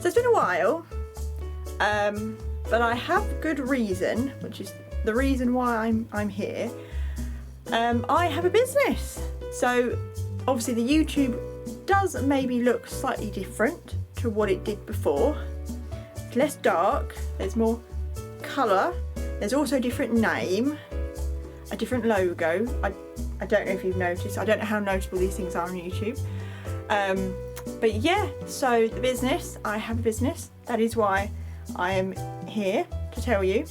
So it's been a while, but I have good reason, which is the reason why I'm here. I have a business. So obviously the YouTube does maybe look slightly different to what it did before. It's less dark, there's more colour, there's also a different name, a different logo. I don't know if you've noticed, I don't know how noticeable these things are on YouTube. But yeah, so the business, I have a business, that is why I am here to tell you.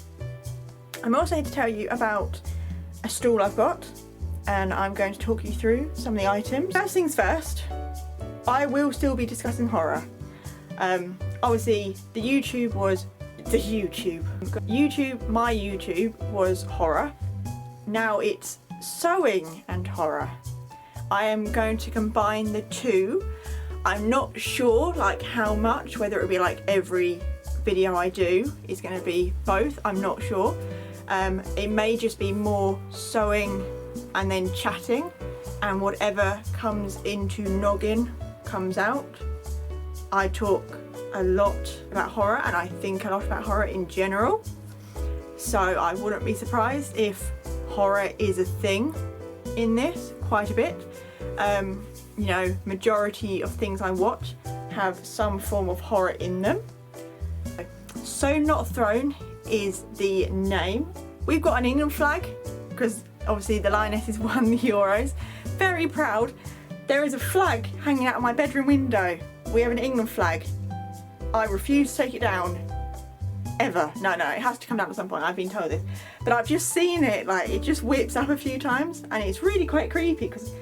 I'm also here to tell you about a stall I've got, and I'm going to talk you through some of the items. First things first, I will still be discussing horror. Obviously my YouTube was horror. Now it's sewing and horror. I am going to combine the two. I'm not sure like how much, whether it will be like every video I do is going to be both, I'm not sure. It may just be more sewing and then chatting, and whatever comes into noggin comes out. I talk a lot about horror and I think a lot about horror in general, so I wouldn't be surprised if horror is a thing in this quite a bit. You know, majority of things I watch have some form of horror in them. Sewn Not Thrown is the name. We've got an England flag because obviously the Lionesses won the Euros. Very proud. There is a flag hanging out of my bedroom window. We have an England flag. I refuse to take it down. Ever. No, it has to come down at some point, I've been told this. But I've just seen it, like it just whips up a few times and it's really quite creepy because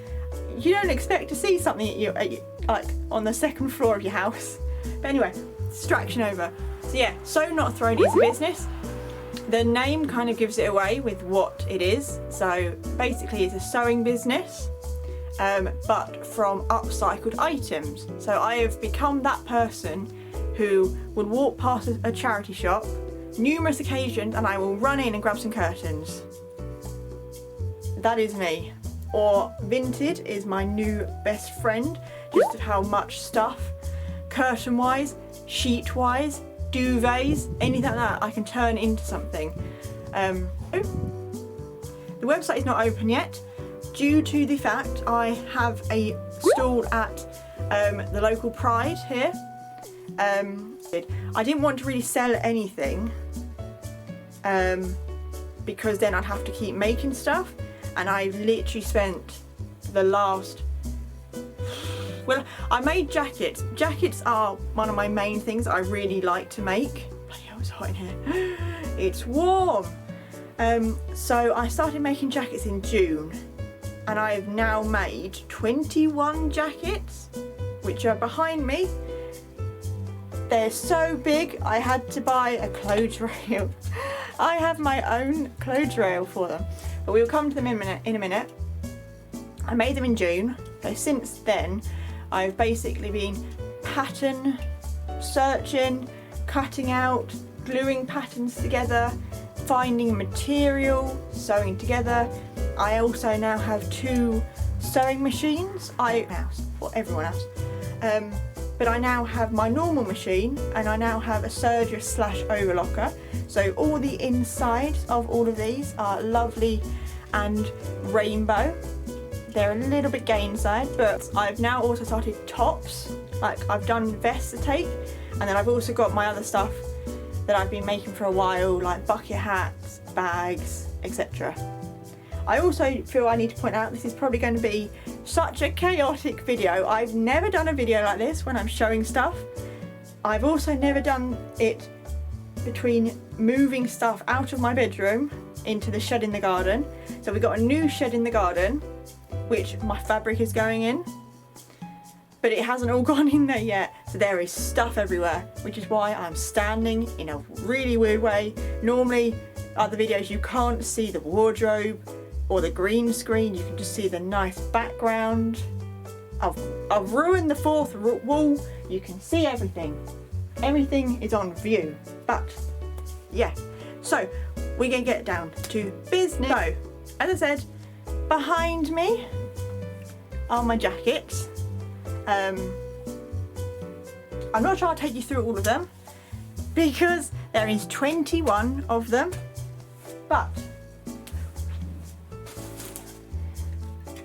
you don't expect to see something like on the second floor of your house. But anyway, distraction over. So yeah, Sewn Not Thrown is a business. The name kind of gives it away with what it is. So basically it's a sewing business, but from upcycled items. So I have become that person who would walk past a charity shop numerous occasions and I will run in and grab some curtains. That is me. Or Vinted is my new best friend, just of how much stuff, curtain wise, sheet wise, duvets, anything like that I can turn into something. The website is not open yet due to the fact I have a stall at the local Pride here. I didn't want to really sell anything because then I'd have to keep making stuff, and I've literally spent the last, well, I made jackets. Jackets are one of my main things I really like to make. Bloody hell, it's hot in here. It's warm. So I started making jackets in June and I've now made 21 jackets, which are behind me. They're so big I had to buy a clothes rail. I have my own clothes rail for them, but we'll come to them in a minute. I made them in June, so since then I've basically been pattern searching, cutting out, gluing patterns together, finding material, sewing together. I also now have 2 sewing machines. For everyone else. But I now have my normal machine and I now have a serger / overlocker. So all the insides of all of these are lovely and rainbow. They're a little bit gay inside, but I've now also started tops. Like I've done vests to take, and then I've also got my other stuff that I've been making for a while, like bucket hats, bags, etc. I also feel I need to point out this is probably going to be such a chaotic video. I've never done a video like this when I'm showing stuff. I've also never done it between moving stuff out of my bedroom into the shed in the garden. So we've got a new shed in the garden, which my fabric is going in, but it hasn't all gone in there yet. So there is stuff everywhere, which is why I'm standing in a really weird way. Normally, other videos you can't see the wardrobe or the green screen, you can just see the nice background. I've ruined the 4th wall, you can see everything. Everything is on view, but yeah. So we're gonna get down to business. So, as I said, behind me are my jackets. I'm not sure I'll take you through all of them because there is 21 of them, but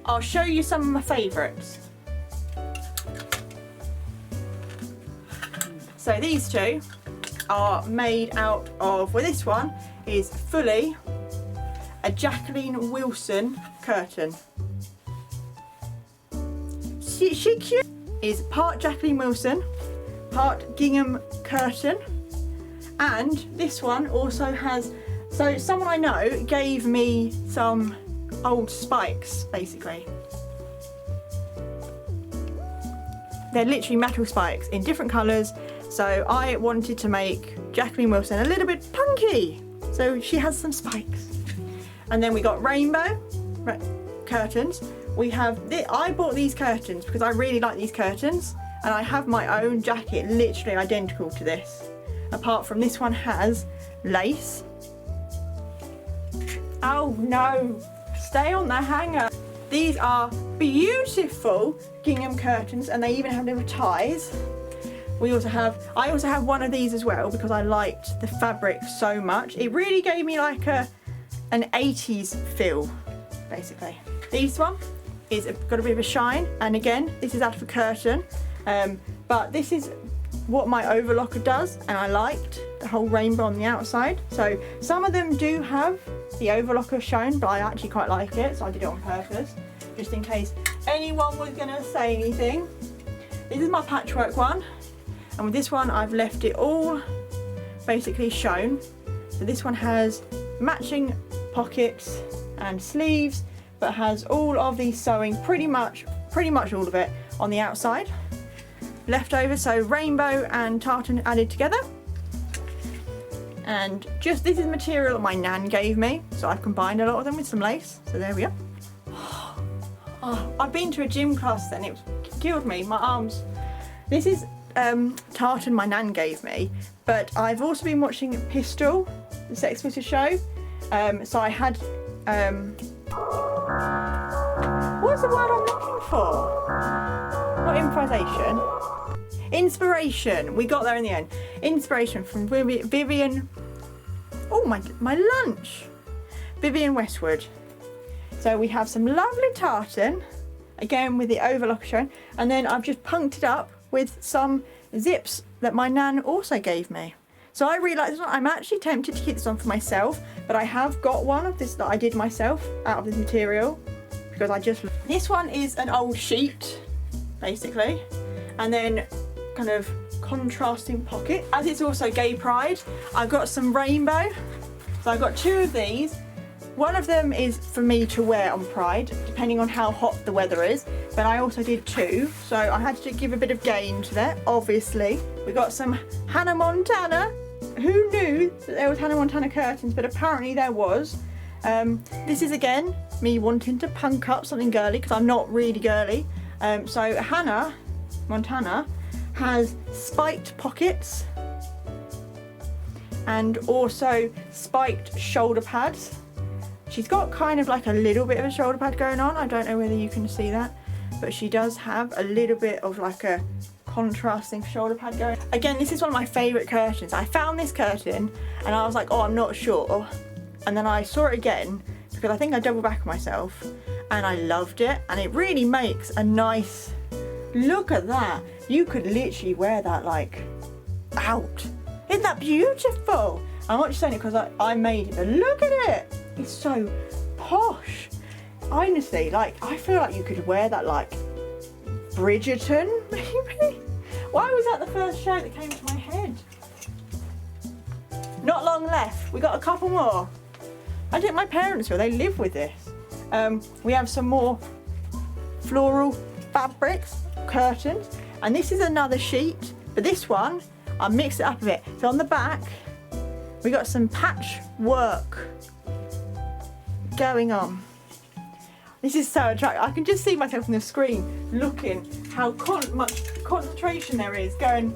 I'll show you some of my favourites. So these two are made out of, well, this one is fully a Jacqueline Wilson curtain. She cute. Is part Jacqueline Wilson, part gingham curtain, and this one also has, so someone I know gave me some old spikes, basically. They're literally metal spikes in different colours, so I wanted to make Jacqueline Wilson a little bit punky, so she has some spikes. And then we got rainbow curtains. We have, I bought these curtains because I really like these curtains, and I have my own jacket literally identical to this, apart from this one has lace. Oh no, stay on the hanger. These are beautiful gingham curtains, and they even have little ties. I also have one of these as well because I liked the fabric so much. It really gave me like an 80s feel, basically. This one is got a bit of a shine, and again, this is out of a curtain, but this is what my overlocker does, and I liked the whole rainbow on the outside. So some of them do have the overlocker shown, but I actually quite like it, so I did it on purpose, just in case anyone was gonna say anything. This is my patchwork one, and with this one I've left it all basically shown. So this one has matching pockets and sleeves, but has all of the sewing, pretty much all of it on the outside. Leftover, so rainbow and tartan added together. And just, this is material that my nan gave me, so I've combined a lot of them with some lace. So there we are. Oh, I've been to a gym class then, it killed me, my arms. This is tartan my nan gave me, but I've also been watching Pistol, the Sex Twitter show. So I had, what's the word I'm looking for? Not improvisation. Inspiration. We got there in the end. Inspiration from Vivian. Oh my lunch. Vivian Westwood. So we have some lovely tartan, again with the overlock shown, and then I've just punked it up with some zips that my nan also gave me. So I really like this one. I'm actually tempted to keep this on for myself, but I have got one of this that I did myself out of this material because this one is an old sheet, basically, and then kind of contrasting pocket. As it's also gay pride, I've got some rainbow. So I've got two of these. One of them is for me to wear on Pride, depending on how hot the weather is, but I also did two, so I had to give a bit of gain to that, obviously. We got some Hannah Montana. Who knew that there was Hannah Montana curtains, but apparently there was. This is again me wanting to punk up something girly because I'm not really girly. So Hannah Montana has spiked pockets and also spiked shoulder pads. She's got kind of like a little bit of a shoulder pad going on. I don't know whether you can see that, but she does have a little bit of like a contrasting shoulder pad going. Again, this is one of my favourite curtains. I found this curtain and I was like, oh, I'm not sure. And then I saw it again because I think I double backed myself and I loved it. And it really makes a nice, look at that. You could literally wear that like out. Isn't that beautiful? I'm not just saying it because I made it, but look at it. It's so posh. Honestly, like, I feel like you could wear that like Bridgerton, maybe? Why was that the first show that came to my head? Not long left. We got a couple more. I think my parents will, they live with this. We have some more floral fabrics, curtains, and this is another sheet, but this one, I mixed it up a bit. So on the back, we got some patchwork going on. This is so attractive. I can just see myself on the screen looking how much concentration there is going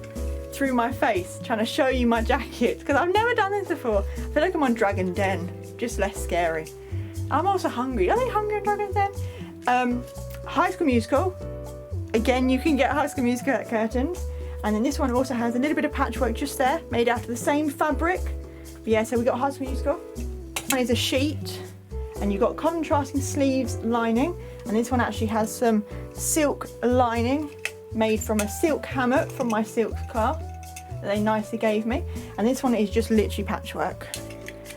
through my face, trying to show you my jacket, because I've never done this before. I feel like I'm on Dragon Den, just less scary. I'm also hungry. Are they hungry on Dragon Den? High School Musical. Again, you can get High School Musical curtains. And then this one also has a little bit of patchwork just there, made out of the same fabric. But yeah, so we got High School Musical. One is a sheet, and you've got contrasting sleeves lining. And this one actually has some silk lining made from a silk hammock from my silk class that they nicely gave me. And this one is just literally patchwork.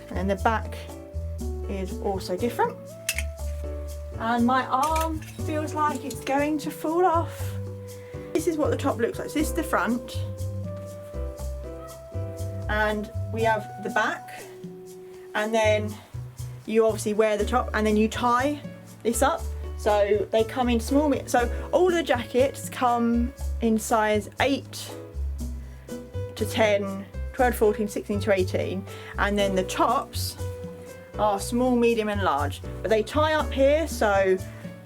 And then the back is also different. And my arm feels like it's going to fall off. This is what the top looks like. So this is the front. And we have the back. And then you obviously wear the top and then you tie this up. So they come in small. So all the jackets come in size 8 to 10, 12 to 14, 16 to 18. And then the tops are small, medium and large. But they tie up here, so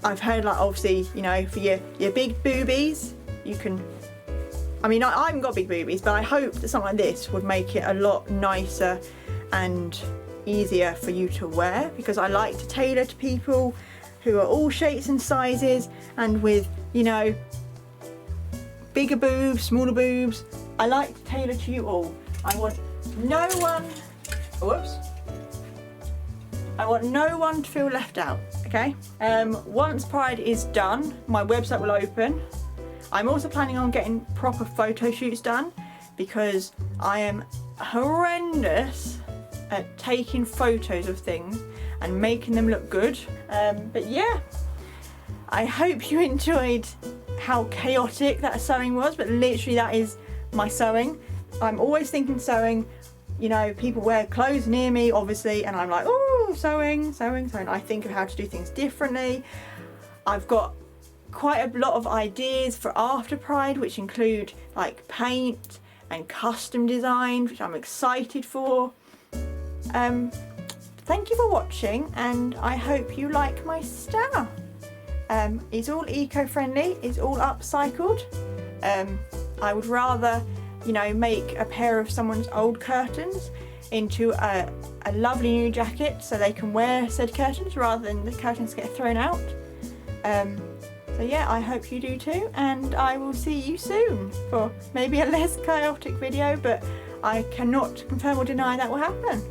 I've heard like obviously, you know, for your big boobies, you can, I mean, I haven't got big boobies, but I hope that something like this would make it a lot nicer and easier for you to wear, because I like to tailor to people who are all shapes and sizes, and with, you know, bigger boobs, smaller boobs. I like to tailor to you all. I want no one, whoops. I want no one to feel left out, okay? Once Pride is done, my website will open. I'm also planning on getting proper photo shoots done, because I am horrendous at taking photos of things and making them look good. But yeah, I hope you enjoyed how chaotic that sewing was, but literally that is my sewing. I'm always thinking sewing, you know, people wear clothes near me obviously, and I'm like, oh, sewing. I think of how to do things differently. I've got quite a lot of ideas for after Pride, which include like paint and custom design, which I'm excited for. Thank you for watching, and I hope you like my stuff. It's all eco-friendly, it's all upcycled. I would rather, you know, make a pair of someone's old curtains into a lovely new jacket so they can wear said curtains rather than the curtains get thrown out. So yeah, I hope you do too, and I will see you soon for maybe a less chaotic video, but I cannot confirm or deny that will happen.